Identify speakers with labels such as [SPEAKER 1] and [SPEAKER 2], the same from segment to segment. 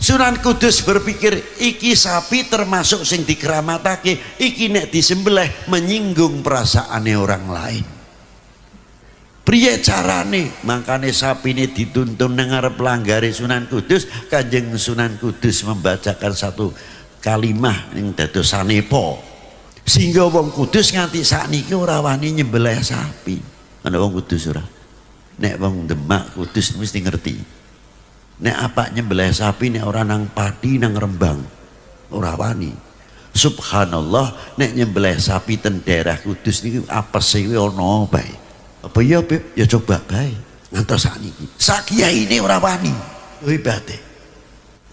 [SPEAKER 1] Sunan Kudus berpikir iki sapi termasuk sing dikeramatake, iki nek disembelih menyinggung perasaane orang lain. Priye carane? Makane sapine dituntun nang ngarep langgare Sunan Kudus. Kanjeng Sunan Kudus membacakan satu kalimah ing dados sanepa, sehingga wong Kudus nganti sakniki ora wani nyembelih sapi. Ana wong Kudus ora? Nek wong Demak Kudus mesti ngerti. Nek apa nyembelih sapi nek ora nang Pati nang Rembang ora wani. Subhanallah, nek nyembelih sapi ten daerah Kudus niki apese kuwi ana bae. Apa ya Beb? Ya coba bae. Ngantos sakniki. Sak kiyaine ora wani. Ibate.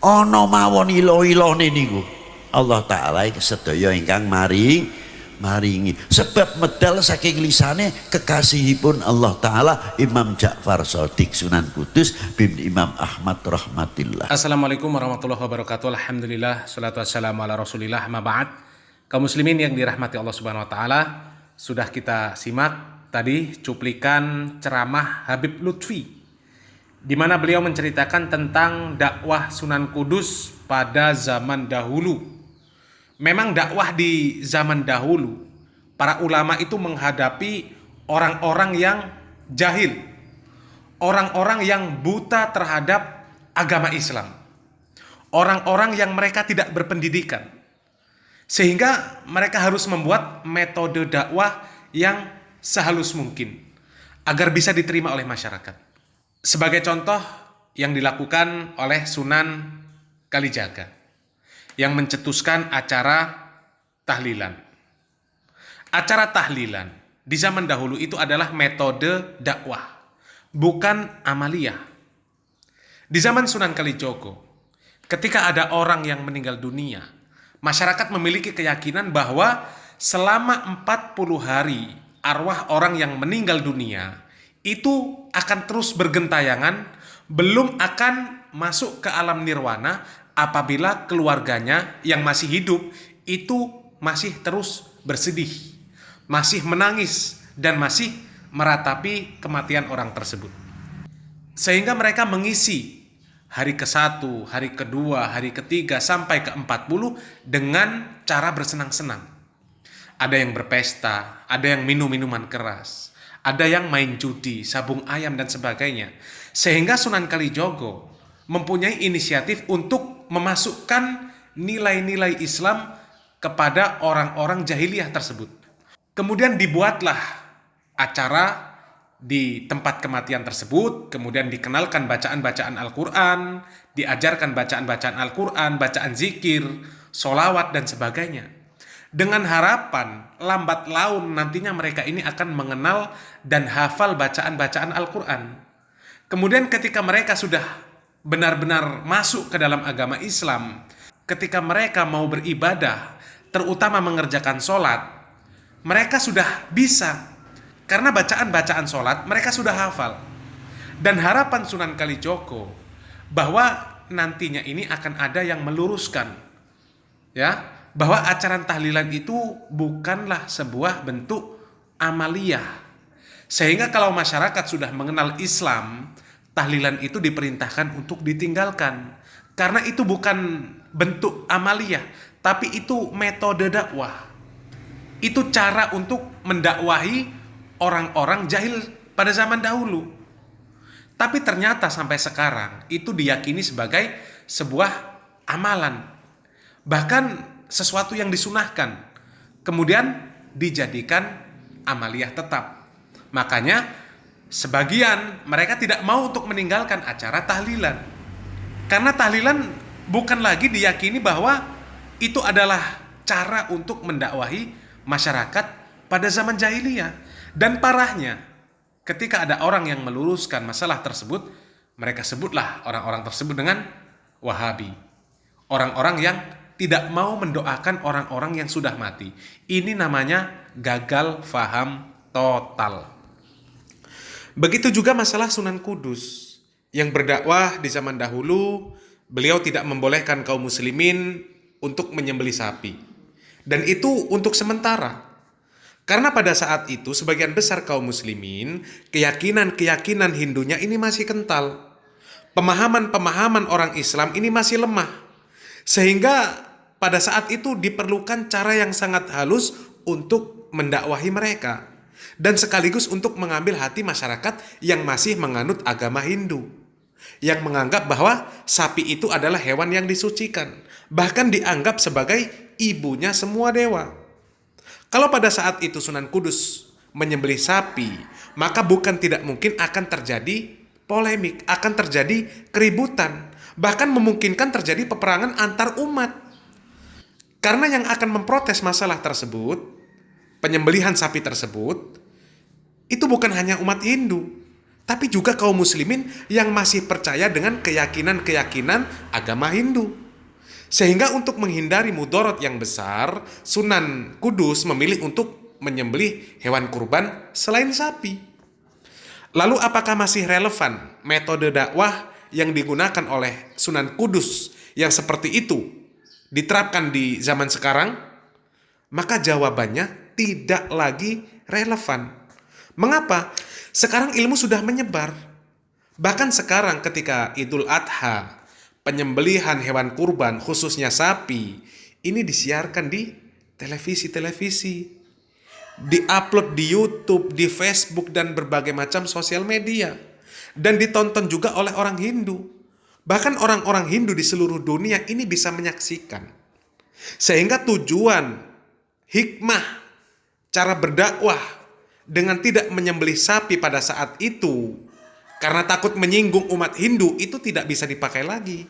[SPEAKER 1] Ana mawon ilo-ilone niku. Allah taala sedaya ingkang maringi sebab medal saking lisane kekasihipun Allah taala Imam Ja'far Shadiq Sunan Kudus bin Imam Ahmad rahmatillah.
[SPEAKER 2] Assalamualaikum warahmatullahi wabarakatuh. Alhamdulillah, salatu wassalamu ala rasulillah, ma ba'd. Kaum muslimin yang dirahmati Allah subhanahu wa ta'ala, sudah kita simak tadi cuplikan ceramah Habib Lutfi, di mana beliau menceritakan tentang dakwah Sunan Kudus pada zaman dahulu. Memang dakwah di zaman dahulu, para ulama itu menghadapi orang-orang yang jahil, orang-orang yang buta terhadap agama Islam, orang-orang yang mereka tidak berpendidikan, sehingga mereka harus membuat metode dakwah yang sehalus mungkin agar bisa diterima oleh masyarakat. Sebagai contoh yang dilakukan oleh Sunan Kalijaga yang mencetuskan acara tahlilan. Acara tahlilan di zaman dahulu itu adalah metode dakwah, bukan amaliyah. Di zaman Sunan Kalijogo, ketika ada orang yang meninggal dunia, masyarakat memiliki keyakinan bahwa selama 40 hari arwah orang yang meninggal dunia itu akan terus bergentayangan, belum akan masuk ke alam nirwana apabila keluarganya yang masih hidup itu masih terus bersedih, masih menangis, dan masih meratapi kematian orang tersebut. Sehingga mereka mengisi hari ke-1, hari kedua, hari ketiga, sampai ke-40 dengan cara bersenang-senang. Ada yang berpesta, ada yang minum minuman keras, ada yang main judi, sabung ayam, dan sebagainya. Sehingga Sunan Kalijogo mempunyai inisiatif untuk memasukkan nilai-nilai Islam kepada orang-orang jahiliyah tersebut. Kemudian dibuatlah acara di tempat kematian tersebut, kemudian dikenalkan bacaan-bacaan Al-Quran, diajarkan bacaan-bacaan Al-Quran, bacaan zikir, sholawat, dan sebagainya. Dengan harapan lambat laun nantinya mereka ini akan mengenal dan hafal bacaan-bacaan Al-Quran. Kemudian ketika mereka sudah benar-benar masuk ke dalam agama Islam, ketika mereka mau beribadah, terutama mengerjakan sholat, mereka sudah bisa, karena bacaan-bacaan sholat mereka sudah hafal. Dan harapan Sunan Kalijogo bahwa nantinya ini akan ada yang meluruskan, ya, bahwa acara tahlilan itu bukanlah sebuah bentuk amaliyah. Sehingga kalau masyarakat sudah mengenal Islam, tahlilan itu diperintahkan untuk ditinggalkan. Karena itu bukan bentuk amaliyah, tapi itu metode dakwah. Itu cara untuk mendakwahi orang-orang jahil pada zaman dahulu. Tapi ternyata sampai sekarang itu diyakini sebagai sebuah amalan. Bahkan sesuatu yang disunahkan, kemudian dijadikan amaliyah tetap. Makanya sebagian mereka tidak mau untuk meninggalkan acara tahlilan. Karena tahlilan bukan lagi diyakini bahwa itu adalah cara untuk mendakwahi masyarakat pada zaman jahiliyah. Dan parahnya, ketika ada orang yang meluruskan masalah tersebut, mereka sebutlah orang-orang tersebut dengan Wahabi. Orang-orang yang tidak mau mendoakan orang-orang yang sudah mati. Ini namanya gagal faham total. Begitu juga masalah Sunan Kudus yang berdakwah di zaman dahulu, beliau tidak membolehkan kaum muslimin untuk menyembelih sapi. Dan itu untuk sementara. Karena pada saat itu sebagian besar kaum muslimin, keyakinan-keyakinan Hindunya ini masih kental. pemahaman-pemahaman orang Islam ini masih lemah. Sehingga pada saat itu diperlukan cara yang sangat halus untuk mendakwahi mereka. Dan sekaligus untuk mengambil hati masyarakat yang masih menganut agama Hindu. Yang menganggap bahwa sapi itu adalah hewan yang disucikan. Bahkan dianggap sebagai ibunya semua dewa. Kalau pada saat itu Sunan Kudus menyembelih sapi, maka bukan tidak mungkin akan terjadi polemik, akan terjadi keributan, bahkan memungkinkan terjadi peperangan antar umat. Karena yang akan memprotes masalah tersebut, penyembelihan sapi tersebut, itu bukan hanya umat Hindu, tapi juga kaum muslimin yang masih percaya dengan keyakinan-keyakinan agama Hindu. Sehingga untuk menghindari mudarat yang besar, Sunan Kudus memilih untuk menyembelih hewan kurban selain sapi. Lalu apakah masih relevan metode dakwah yang digunakan oleh Sunan Kudus yang seperti itu diterapkan di zaman sekarang? Maka jawabannya tidak lagi relevan. Mengapa? Sekarang ilmu sudah menyebar. Bahkan sekarang ketika Idul Adha, penyembelihan hewan kurban khususnya sapi, ini disiarkan di televisi-televisi, diupload di YouTube, di Facebook, dan berbagai macam sosial media. Dan ditonton juga oleh orang Hindu. Bahkan orang-orang Hindu di seluruh dunia ini bisa menyaksikan. Sehingga tujuan, hikmah, cara berdakwah dengan tidak menyembelih sapi pada saat itu, karena takut menyinggung umat Hindu, itu tidak bisa dipakai lagi.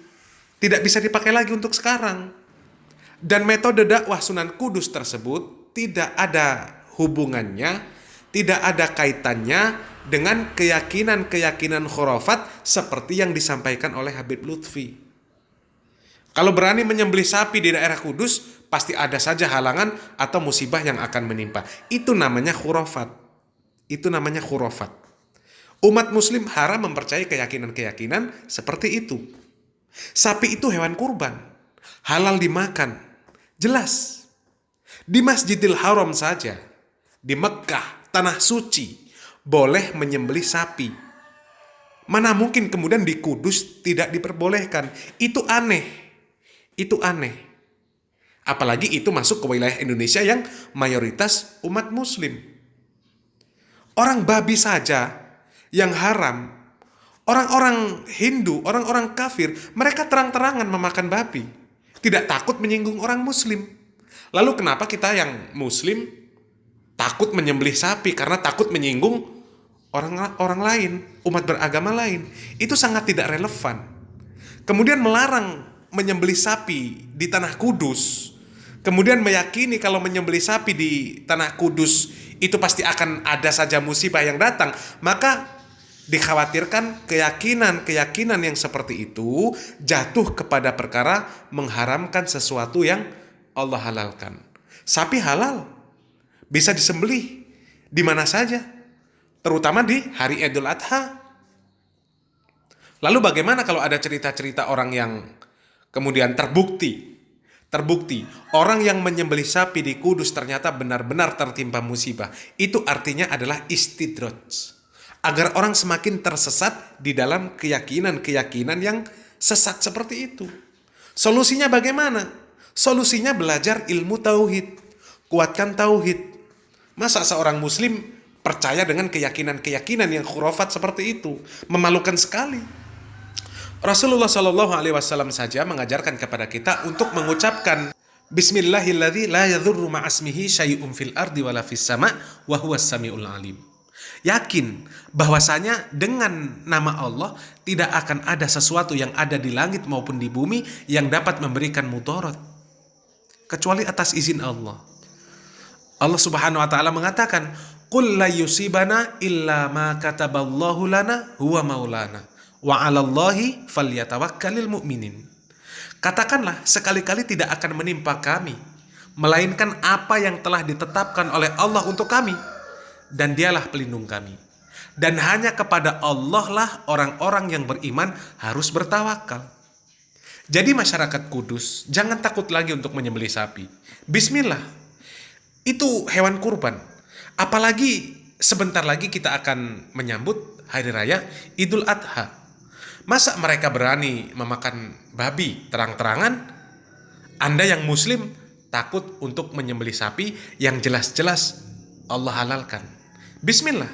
[SPEAKER 2] Tidak bisa dipakai lagi untuk sekarang. Dan metode dakwah Sunan Kudus tersebut tidak ada hubungannya, tidak ada kaitannya dengan keyakinan-keyakinan khurafat seperti yang disampaikan oleh Habib Lutfi. Kalau berani menyembelih sapi di daerah Kudus, pasti ada saja halangan atau musibah yang akan menimpa. Itu namanya khurafat. Itu namanya khurafat. Umat muslim haram mempercayai keyakinan-keyakinan seperti itu. Sapi itu hewan kurban, halal dimakan. Jelas. Di Masjidil Haram saja, di Mekkah, tanah suci, boleh menyembelih sapi. Mana mungkin kemudian di Kudus tidak diperbolehkan? Itu aneh. Itu aneh. Apalagi itu masuk ke wilayah Indonesia yang mayoritas umat muslim. Orang babi saja yang haram. Orang-orang Hindu, orang-orang kafir, mereka terang-terangan memakan babi. Tidak takut menyinggung orang muslim. Lalu kenapa kita yang muslim takut menyembelih sapi karena takut menyinggung orang lain, umat beragama lain? Itu sangat tidak relevan. Kemudian melarang menyembelih sapi di tanah Kudus. Kemudian meyakini kalau menyembelih sapi di tanah Kudus itu pasti akan ada saja musibah yang datang. Maka dikhawatirkan keyakinan-keyakinan yang seperti itu jatuh kepada perkara mengharamkan sesuatu yang Allah halalkan. Sapi halal, bisa disembelih di mana saja, terutama di hari Idul Adha. Lalu bagaimana kalau ada cerita-cerita orang yang kemudian terbukti orang yang menyembelih sapi di Kudus ternyata benar-benar tertimpa musibah? Itu artinya adalah istidraj. Agar orang semakin tersesat di dalam keyakinan-keyakinan yang sesat seperti itu. Solusinya bagaimana? Solusinya belajar ilmu tauhid. Kuatkan tauhid. Masa seorang muslim percaya dengan keyakinan-keyakinan yang khurafat seperti itu? Memalukan sekali. Rasulullah SAW saja mengajarkan kepada kita untuk mengucapkan Bismillahilladzi la yadhurru ma'asmihi syai'un fil ardi wala fis sama' wa huwas samiul alim. Yakin bahwasanya dengan nama Allah tidak akan ada sesuatu yang ada di langit maupun di bumi yang dapat memberikan mudarat kecuali atas izin Allah. Allah Subhanahu wa taala mengatakan, "Qul la yusibana illa ma kataballahu lana huwa maulana wa 'alallahi falyatawakkalul mu'minin." Katakanlah, sekali-kali tidak akan menimpa kami melainkan apa yang telah ditetapkan oleh Allah untuk kami. Dan dialah pelindung kami. Dan hanya kepada Allah lah orang-orang yang beriman harus bertawakal. Jadi masyarakat Kudus jangan takut lagi untuk menyembelih sapi. Bismillah. Itu hewan kurban. Apalagi sebentar lagi kita akan menyambut hari raya Idul Adha. Masa mereka berani memakan babi terang-terangan? Anda yang muslim takut untuk menyembelih sapi yang jelas-jelas Allah halalkan. Bismillah.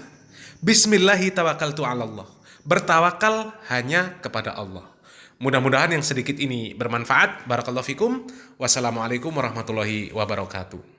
[SPEAKER 2] Bismillahi tawakkaltu 'ala Allah. Bertawakal hanya kepada Allah. Mudah-mudahan yang sedikit ini bermanfaat. Barakallahu fikum. Wassalamualaikum warahmatullahi wabarakatuh.